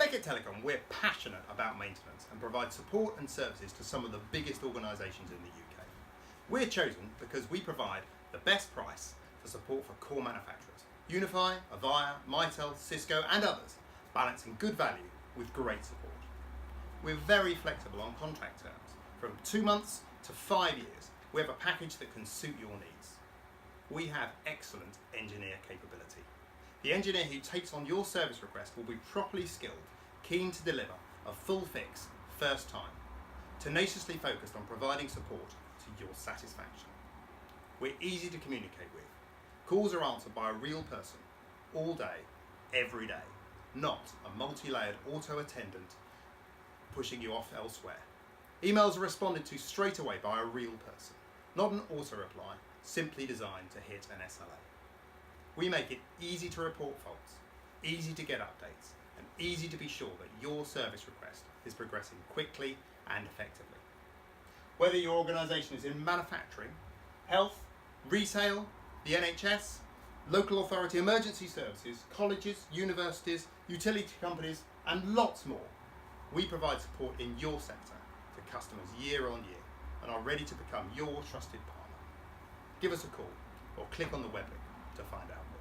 Beckett Telecom, we're passionate about maintenance and provide support and services to some of the biggest organisations in the UK. We're chosen because we provide the best price for support for core manufacturers. Unify, Avaya, Mitel, Cisco and others, balancing good value with great support. We're very flexible on contract terms, from 2 months to 5 years. We have a package that can suit your needs. We have excellent engineer capability. The engineer who takes on your service request will be properly skilled, keen to deliver a full fix first time, tenaciously focused on providing support to your satisfaction. We're easy to communicate with. Calls are answered by a real person, all day, every day, not a multi-layered auto attendant pushing you off elsewhere. Emails are responded to straight away by a real person, not an auto reply, simply designed to hit an SLA. We make it easy to report faults, easy to get updates, and easy to be sure that your service request is progressing quickly and effectively. Whether your organisation is in manufacturing, health, retail, the NHS, local authority emergency services, colleges, universities, utility companies, and lots more, we provide support in your sector to customers year on year and are ready to become your trusted partner. Give us a call or click on the web link to find out more.